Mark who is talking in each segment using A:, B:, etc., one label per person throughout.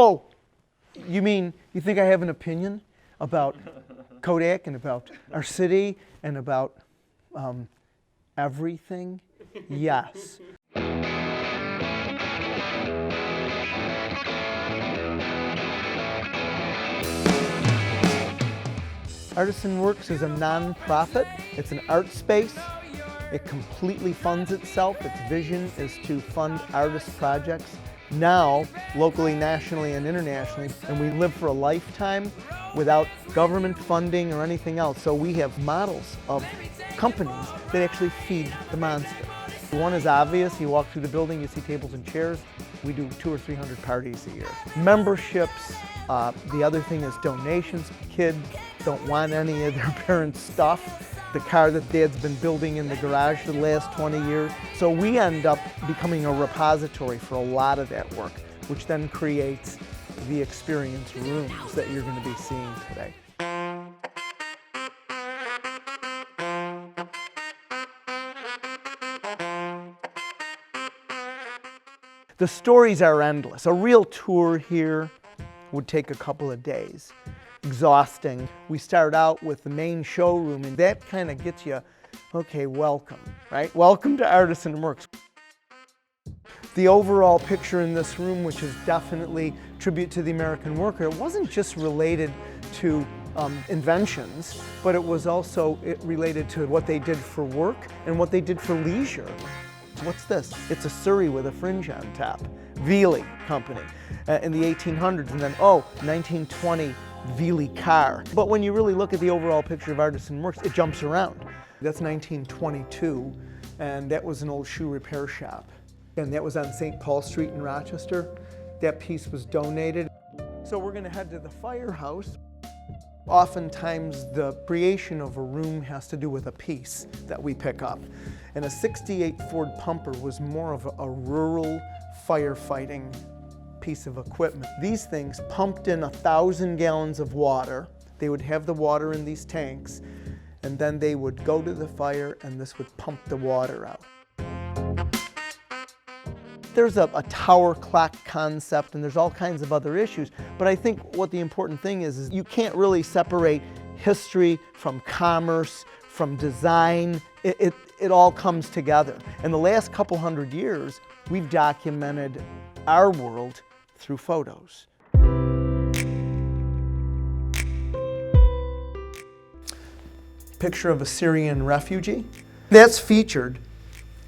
A: Oh, you mean you think I have an opinion about Kodak and about our city and about everything? Yes. ARTISANworks is a non-profit. It's an art space. It completely funds itself. Its vision is to fund artist projects now, locally, nationally, and internationally. And we live for a lifetime without government funding or anything else. So we have models of companies that actually feed the monster. One is obvious. You walk through the building, you see tables and chairs. We do 200 or 300 parties a year. Memberships. The other thing is donations. Kids don't want any of their parents' stuff. The car that Dad's been building in the garage for the last 20 years. So we end up becoming a repository for a lot of that work, which then creates the experience rooms that you're going to be seeing today. The stories are endless. A real tour here would take a couple of days. Exhausting. We start out with the main showroom, and that kind of gets you, okay, welcome, right? Welcome to ARTISANworks. The overall picture in this room, which is definitely tribute to the American worker, it wasn't just related to inventions, but it was also related to what they did for work and what they did for leisure. What's this? It's a Surrey with a fringe on top. Veely Company in the 1800s, and then, 1920 Veely car. But when you really look at the overall picture of ARTISANworks, it jumps around. That's 1922, and that was an old shoe repair shop. And that was on St. Paul Street in Rochester. That piece was donated. So we're gonna head to the firehouse. Oftentimes the creation of a room has to do with a piece that we pick up. And a 68 Ford pumper was more of a rural firefighting piece of equipment. These things pumped in 1,000 gallons of water. They would have the water in these tanks, and then they would go to the fire, and this would pump the water out. There's a tower clock concept, and there's all kinds of other issues, but I think what the important thing is you can't really separate history from commerce, from design. It all comes together. In the last couple hundred years, we've documented our world through photos. Picture of a Syrian refugee. That's featured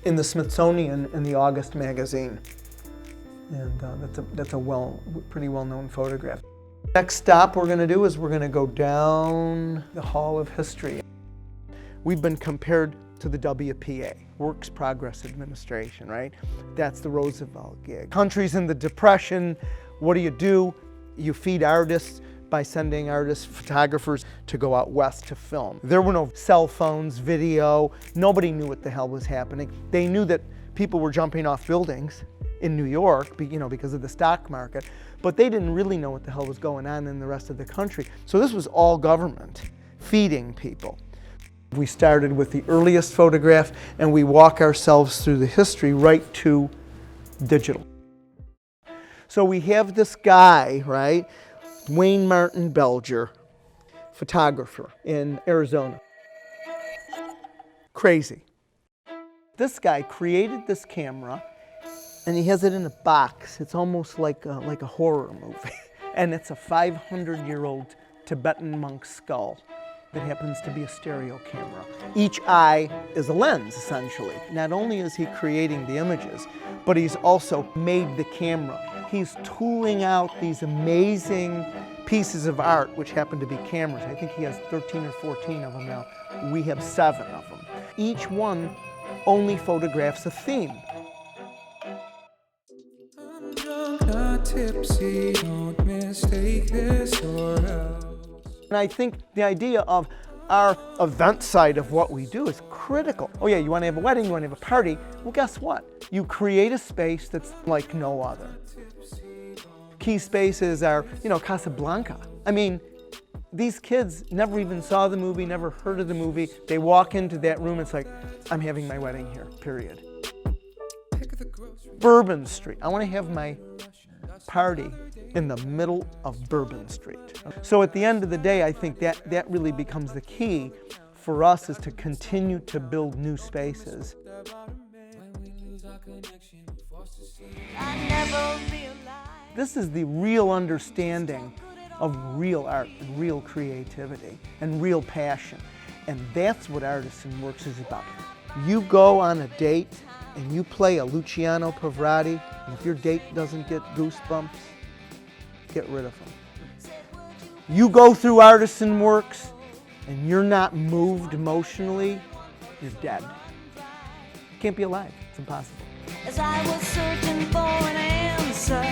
A: in the Smithsonian in the August magazine. And that's a pretty well-known photograph. Next stop we're gonna do is we're gonna go down the Hall of History. We've been compared to the WPA, Works Progress Administration, right? That's the Roosevelt gig. Countries in the Depression, what do? You feed artists by sending artists, photographers to go out west to film. There were no cell phones, video, nobody knew what the hell was happening. They knew that people were jumping off buildings in New York, because of the stock market, but they didn't really know what the hell was going on in the rest of the country. So this was all government feeding people. We started with the earliest photograph, and we walk ourselves through the history right to digital. So we have this guy, right? Wayne Martin Belger, photographer in Arizona. Crazy. This guy created this camera, and he has it in a box. It's almost like a horror movie. And it's a 500-year-old Tibetan monk skull that happens to be a stereo camera. Each eye is a lens, essentially. Not only is he creating the images, but he's also made the camera. He's tooling out these amazing pieces of art, which happen to be cameras. I think he has 13 or 14 of them now. We have 7 of them. Each one only photographs a theme. I'm drunk, not tipsy, don't mistake this or else. And I think the idea of our event side of what we do is critical. Oh yeah, you want to have a wedding, you want to have a party. Well, guess what? You create a space that's like no other. Key spaces are, Casablanca. I mean, these kids never even saw the movie, never heard of the movie. They walk into that room, it's like, I'm having my wedding here, period. Bourbon Street. I want to have my party in the middle of Bourbon Street. So at the end of the day, I think that really becomes the key for us, is to continue to build new spaces. This is the real understanding of real art and real creativity and real passion. And that's what ARTISANworks is about. You go on a date and you play a Luciano Pavarotti, and if your date doesn't get goosebumps, get rid of them. You go through ARTISANworks and you're not moved emotionally, you're dead. You can't be alive. It's impossible.
B: As I was searching for an answer,